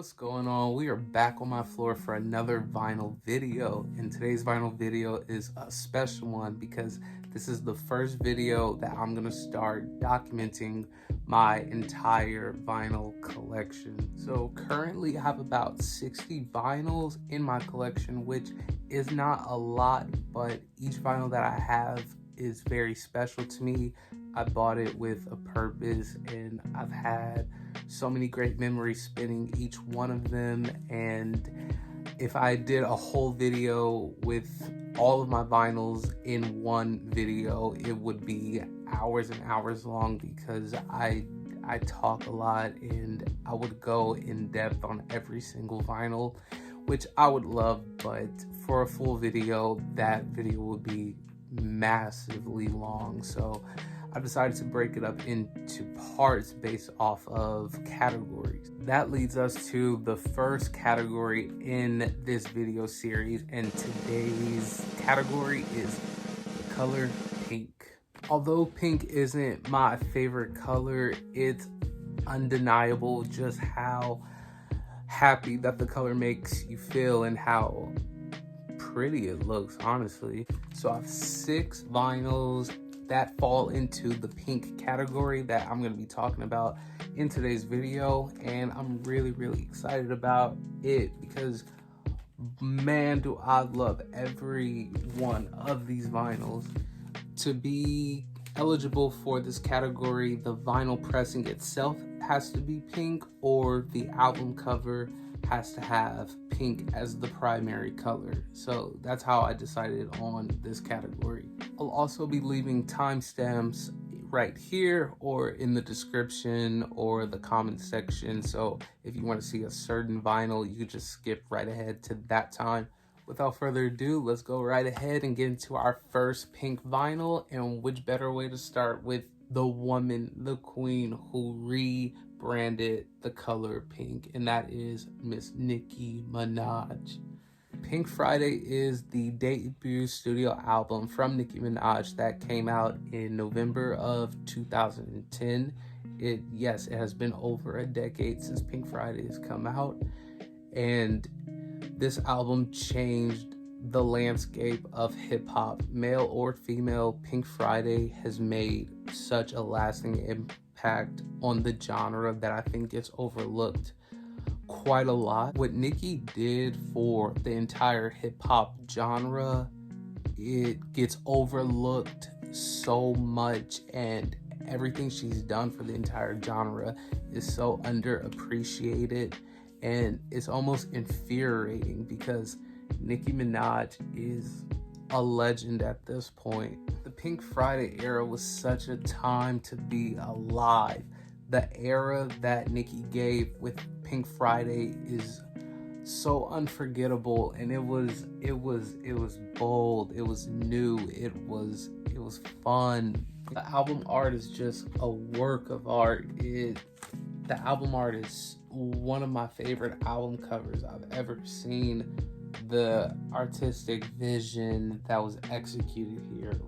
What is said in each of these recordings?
What's going on? We are back on my floor for another vinyl video, and today's vinyl video is a special one because this is the first video that I'm gonna start documenting my entire vinyl collection. So currently I have about 60 vinyls in my collection, which is not a lot, but each vinyl that I have is very special to me. I bought it with a purpose, and I've had so many great memories spinning each one of them. And if I did a whole video with all of my vinyls in one video, it would be hours and hours long because I talk a lot and I would go in depth on every single vinyl, which I would love, but for a full video, that video would be massively long. So I decided to break it up into parts based off of categories. That leads us to the first category in this video series, and today's category is the color pink. Although pink isn't my favorite color, it's undeniable just how happy that the color makes you feel and how pretty it looks, honestly. So I have 6 vinyls that fall into the pink category that I'm going to be talking about in today's video, and I'm really excited about it because man, do I love every one of these vinyls. To be eligible for this category, the vinyl pressing itself has to be pink, or the album cover has to have pink as the primary color. So that's how I decided on this category. I'll also be leaving timestamps right here or in the description or the comment section. So if you want to see a certain vinyl, you could just skip right ahead to that time. Without further ado, let's go right ahead and get into our first pink vinyl. And which better way to start with the woman, the queen who rebranded the color pink, and that is Miss Nicki Minaj. Pink Friday is the debut studio album from Nicki Minaj that came out in November of 2010. It has been over a decade since Pink Friday has come out, and this album changed the landscape of hip-hop. Male or female, Pink Friday has made such a lasting impact on the genre that I think gets overlooked quite a lot. What Nicki did for the entire hip-hop genre, it gets overlooked so much, and everything she's done for the entire genre is so underappreciated, and it's almost infuriating because Nicki Minaj is a legend at this point. The Pink Friday era was such a time to be alive. The era that Nicki gave with Pink Friday is so unforgettable, and it was bold, it was new, it was fun. The album art is just a work of art. The album art is one of my favorite album covers I've ever seen. The artistic vision that was executed here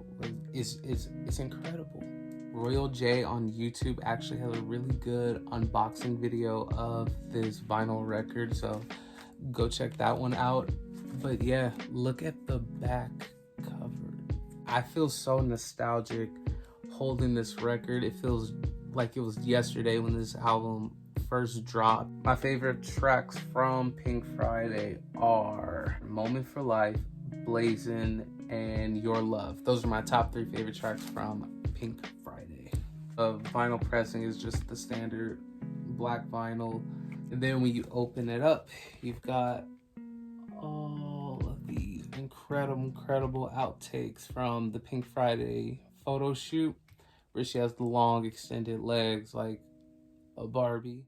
is incredible. Royal J on YouTube actually has a really good unboxing video of this vinyl record, so go check that one out. But yeah, look at the back cover. I feel so nostalgic holding this record. It feels like it was yesterday when this album first dropped. My favorite tracks from Pink Friday are Moment for Life, Blazin', and Your Love. Those are my top 3 favorite tracks from Pink Friday. Vinyl pressing is just the standard black vinyl, and then when you open it up, you've got all of these incredible outtakes from the Pink Friday photo shoot, where she has the long extended legs like a Barbie.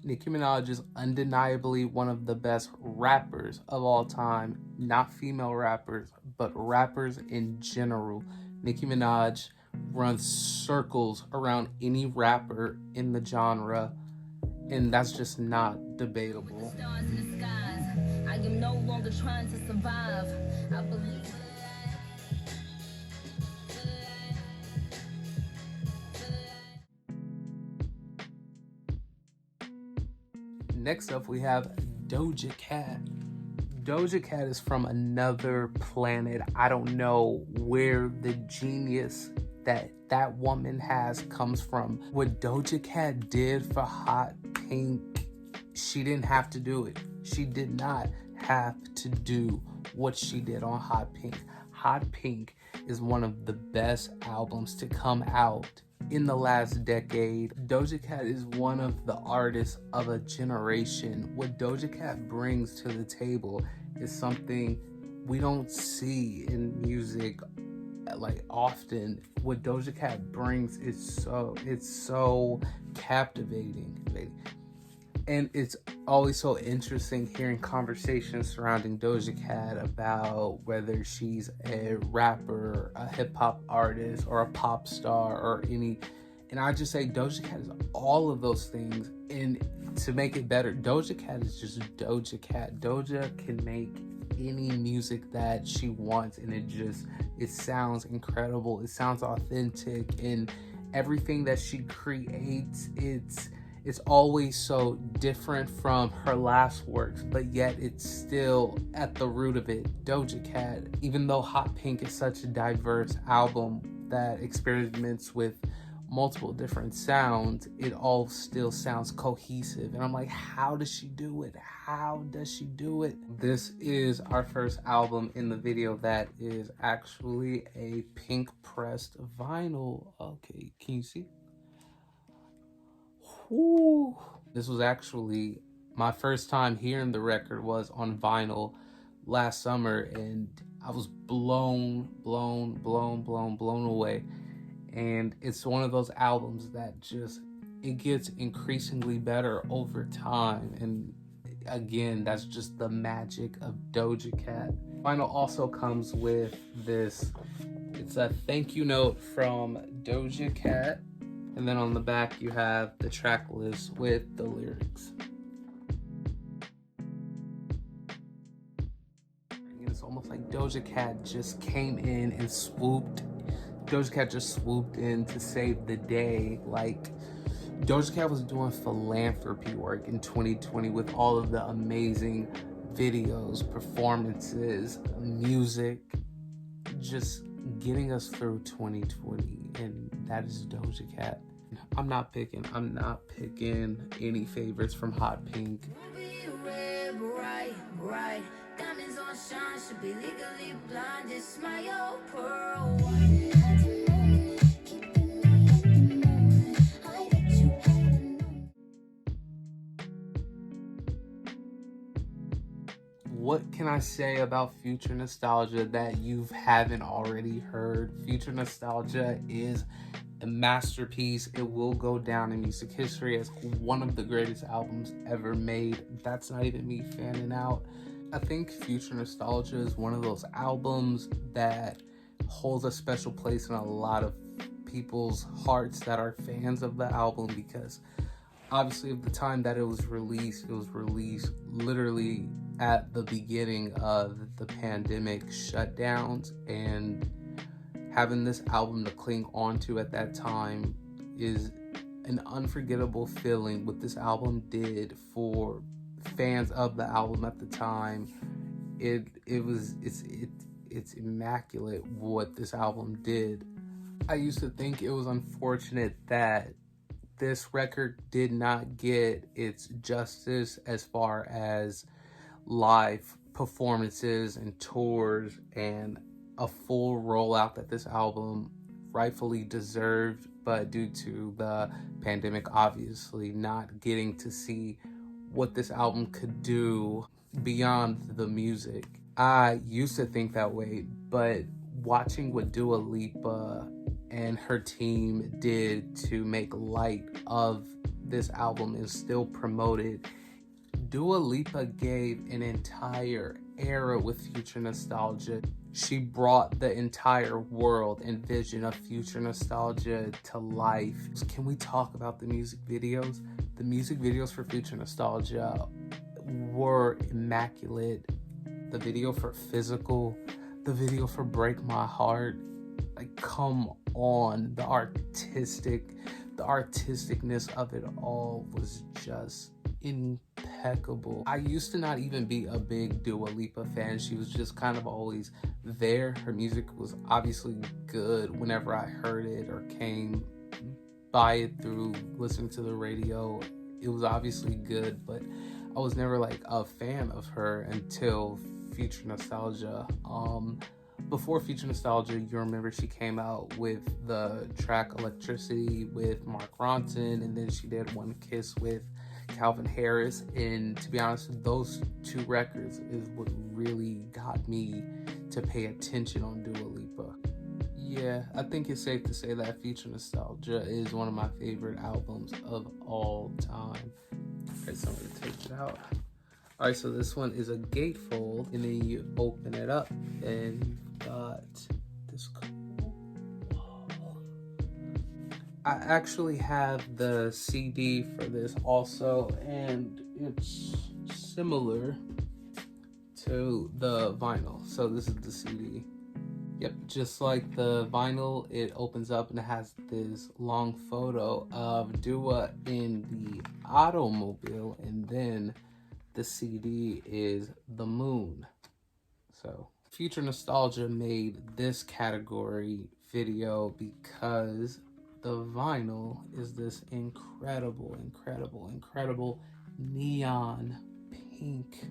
Nicki Minaj is undeniably one of the best rappers of all time. Not female rappers, but rappers in general. Nicki Minaj runs circles around any rapper in the genre, and that's just not debatable. I am no longer trying to survive. I believe Next up, we have Doja Cat. Doja Cat is from another planet. I don't know where the genius that woman has comes from. What Doja Cat did for Hot Pink, she didn't have to do it. She did not have to do what she did on Hot Pink. Hot Pink is one of the best albums to come out in the last decade. Doja Cat is one of the artists of a generation. What Doja Cat brings to the table is something we don't see in music like often. What Doja Cat brings is so captivating. And it's always so interesting hearing conversations surrounding Doja Cat about whether she's a rapper, a hip-hop artist, or a pop star, or any. And I just say Doja Cat is all of those things. And to make it better, Doja Cat is just Doja Cat. Doja can make any music that she wants, and it sounds incredible. It sounds authentic, and everything that she creates, it's always so different from her last works, but yet it's still at the root of it Doja Cat. Even though Hot Pink is such a diverse album that experiments with multiple different sounds, it all still sounds cohesive. And I'm like, how does she do it? How does she do it? This is our first album in the video that is actually a pink pressed vinyl. Okay, can you see? Ooh. This was actually my first time hearing the record was on vinyl last summer, and I was blown away. And it's one of those albums that it gets increasingly better over time. And again, that's just the magic of Doja Cat. Vinyl also comes with this, it's a thank you note from Doja Cat. And then on the back, you have the track list with the lyrics. It's almost like Doja Cat just came in and swooped. Doja Cat just swooped in to save the day. Like, Doja Cat was doing philanthropy work in 2020 with all of the amazing videos, performances, music, just getting us through 2020, and that is Doja Cat. I'm not picking any favorites from Hot Pink. Diamonds on shine, should be legally blind, just smile pearl white. What can I say about Future Nostalgia that you haven't already heard? Future Nostalgia is a masterpiece. It will go down in music history as one of the greatest albums ever made. That's not even me fanning out. I think Future Nostalgia is one of those albums that holds a special place in a lot of people's hearts that are fans of the album, because obviously at the time that it was released literally at the beginning of the pandemic shutdowns, and having this album to cling on to at that time is an unforgettable feeling. What this album did for fans of the album at the time, it's immaculate what this album did. I used to think it was unfortunate that this record did not get its justice as far as live performances and tours and a full rollout that this album rightfully deserved, but due to the pandemic, obviously not getting to see what this album could do beyond the music. I used to think that way, but watching what Dua Lipa and her team did to make light of this album and still promote it, Dua Lipa gave an entire era with Future Nostalgia. She brought the entire world and vision of Future Nostalgia to life. Can we talk about the music videos? The music videos for Future Nostalgia were immaculate. The video for Physical, the video for Break My Heart, like, come on. The artisticness of it all was just impeccable. I used to not even be a big Dua Lipa fan. She was just kind of always there. Her music was obviously good whenever I heard it or came by it through listening to the radio. It was obviously good, but I was never like a fan of her until Future Nostalgia. Before Future Nostalgia, you remember she came out with the track Electricity with Mark Ronson, and then she did One Kiss with Calvin Harris. And to be honest, those two records is what really got me to pay attention on Dua Lipa. Yeah, I think it's safe to say that Future Nostalgia is one of my favorite albums of all time. Alright, so I'm gonna take it out. Alright, so this one is a gatefold, and then you open it up, and you've got this cool. I actually have the CD for this also, and it's similar to the vinyl. So this is the CD. Yep, just like the vinyl, it opens up and it has this long photo of Dua in the automobile, and then the CD is the moon. So Future Nostalgia made this category video because the vinyl is this incredible neon pink.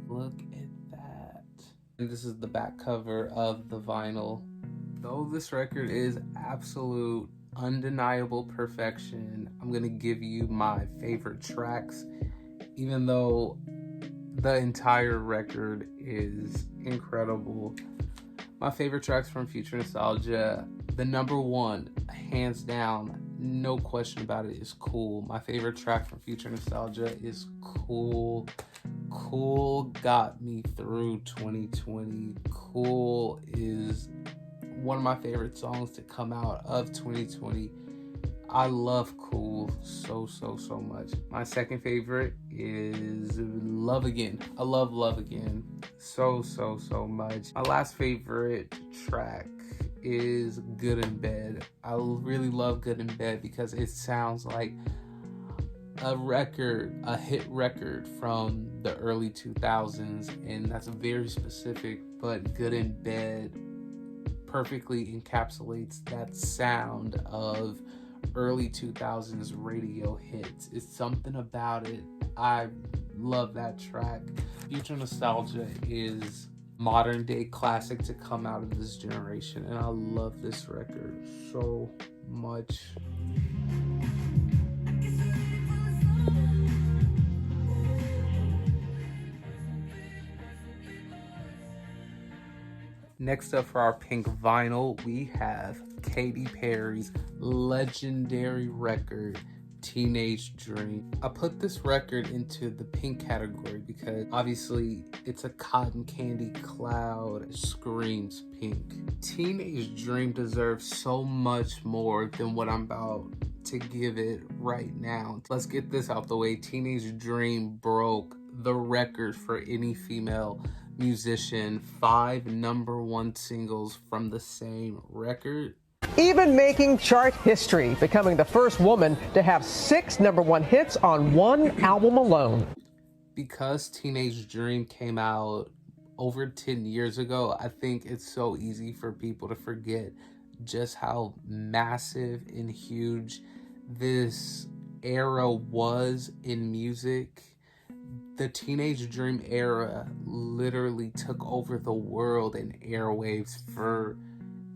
Look at that. And this is the back cover of the vinyl. Though this record is absolute undeniable perfection, I'm gonna give you my favorite tracks, even though the entire record is incredible. My favorite tracks from Future Nostalgia, the number one, hands down, no question about it, is Cool. My favorite track from Future Nostalgia is Cool. Cool got me through 2020. Cool is one of my favorite songs to come out of 2020. I love Cool so much. My second favorite is Love Again. I love Love Again so much. My last favorite track is Good in Bed. I really love Good in Bed because it sounds like a hit record from the early 2000s, and that's very specific, but Good in Bed perfectly encapsulates that sound of early 2000s radio hits. It's something about it. I love that track. Future Nostalgia is modern day classic to come out of this generation, and I love this record so much. Next up for our pink vinyl, we have Katy Perry's legendary record, Teenage Dream. I put this record into the pink category because obviously it's a cotton candy cloud, screams pink. Teenage Dream deserves so much more than what I'm about to give it right now. Let's get this out the way. Teenage Dream broke the record for any female musician, 5 #1 singles from the same record. Even making chart history, becoming the first woman to have 6 #1 hits on one album alone. Because Teenage Dream came out over 10 years ago, I think it's so easy for people to forget just how massive and huge this era was in music. The Teenage Dream era literally took over the world and airwaves for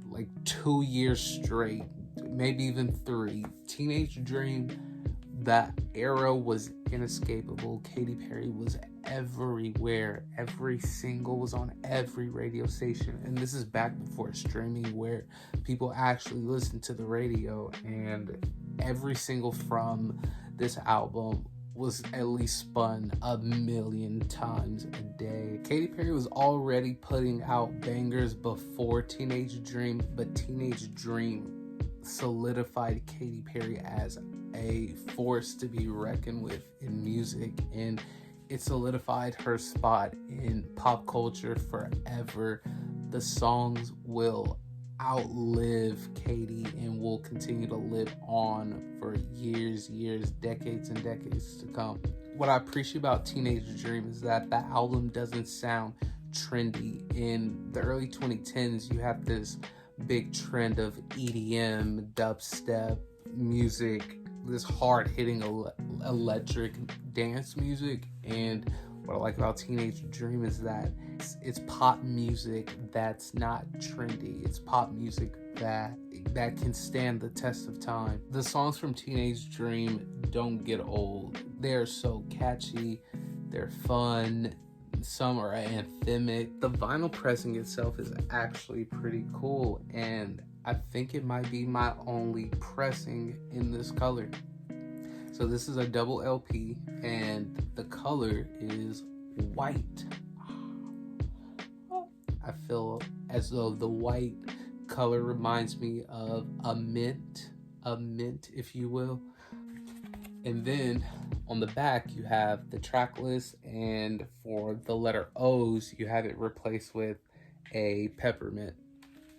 like 2 years straight, maybe even 3. Teenage Dream, that era was inescapable. Katy Perry was everywhere. Every single was on every radio station. And this is back before streaming, where people actually listened to the radio, and every single from this album was at least spun 1,000,000 times a day. Katy Perry was already putting out bangers before Teenage Dream, but Teenage Dream solidified Katy Perry as a force to be reckoned with in music, and it solidified her spot in pop culture forever. The songs will outlive Katy and will continue to live on for years, decades and decades to come. What I appreciate about Teenage Dream is that the album doesn't sound trendy. In the early 2010s, you have this big trend of EDM, dubstep music, this hard-hitting electric dance music. And what I like about Teenage Dream is that it's pop music that's not trendy. It's pop music that can stand the test of time. The songs from Teenage Dream don't get old. They're so catchy, they're fun, some are anthemic. The vinyl pressing itself is actually pretty cool, and I think it might be my only pressing in this color. So this is a double LP, and the color is white. I feel as though the white color reminds me of a mint, if you will. And then on the back, you have the track list, and for the letter O's, you have it replaced with a peppermint.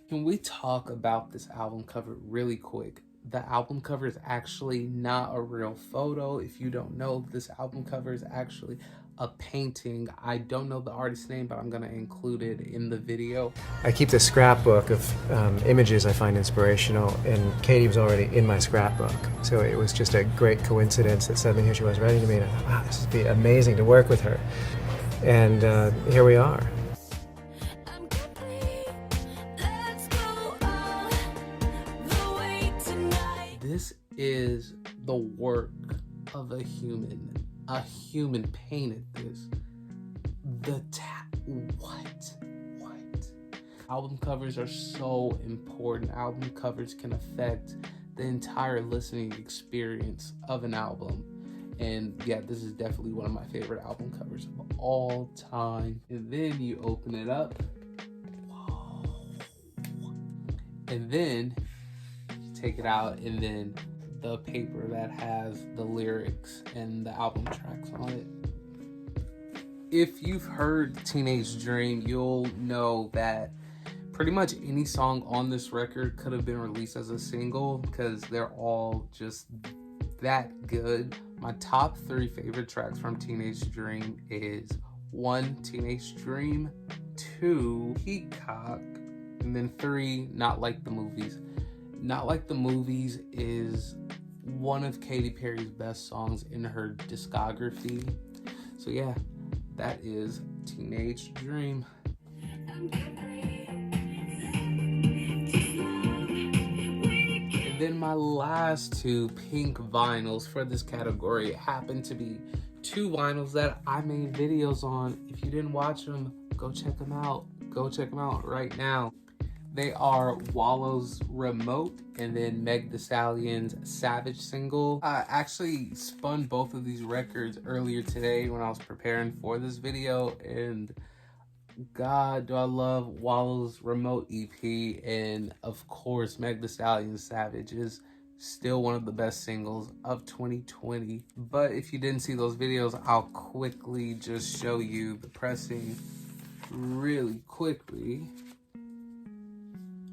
Can we talk about this album cover really quick? The album cover is actually not a real photo. If you don't know, this album cover is actually a painting. I don't know the artist's name, but I'm gonna include it in the video. I keep this scrapbook of images I find inspirational, and Katy was already in my scrapbook. So it was just a great coincidence that suddenly here she was writing to me, and I thought, wow, this would be amazing to work with her. And here we are. This is the work of a human. A human painted this. What? Album covers are so important. Album covers can affect the entire listening experience of an album. And yeah, this is definitely one of my favorite album covers of all time. And then you open it up. Whoa. And then you take it out, and then the paper that has the lyrics and the album tracks on it. If you've heard Teenage Dream, you'll know that pretty much any song on this record could have been released as a single because they're all just that good. My top 3 favorite tracks from Teenage Dream is 1, Teenage Dream, 2, Peacock, and then 3, Not Like the Movies. Not Like the Movies is one of Katy Perry's best songs in her discography. So yeah, that is Teenage Dream. And then my last 2 pink vinyls for this category happen to be 2 vinyls that I made videos on. If you didn't watch them, go check them out. Go check them out right now. They are Wallows Remote and then Meg Thee Stallion's Savage single. I actually spun both of these records earlier today when I was preparing for this video, and God, do I love Wallows Remote EP, and of course Meg Thee Stallion's Savage is still one of the best singles of 2020. But if you didn't see those videos, I'll quickly just show you the pressing really quickly.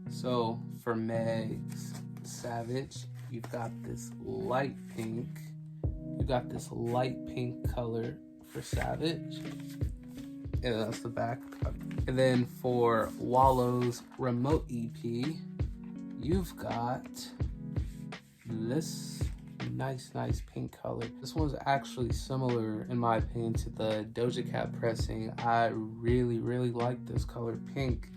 So for Meg's Savage, you've got this light pink. You got this light pink color for Savage. And that's the back. And then for Wallows Remote EP, you've got this nice pink color. This one's actually similar, in my opinion, to the Doja Cat pressing. I really like this color pink.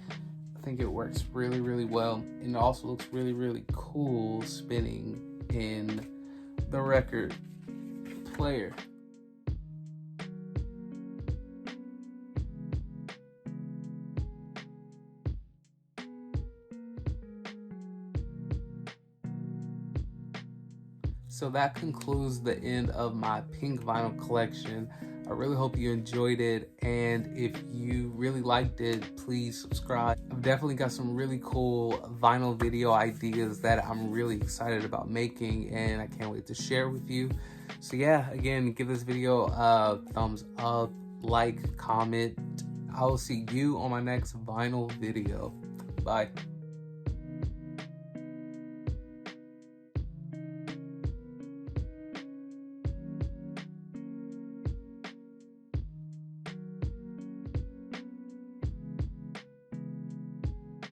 I think it works really well, and it also looks really cool spinning in the record player. So that concludes the end of my pink vinyl collection. I really hope you enjoyed it, and if you really liked it, please subscribe. I've definitely got some really cool vinyl video ideas that I'm really excited about making, and I can't wait to share with you. So yeah, again, give this video a thumbs up, like, comment. I will see you on my next vinyl video. Bye.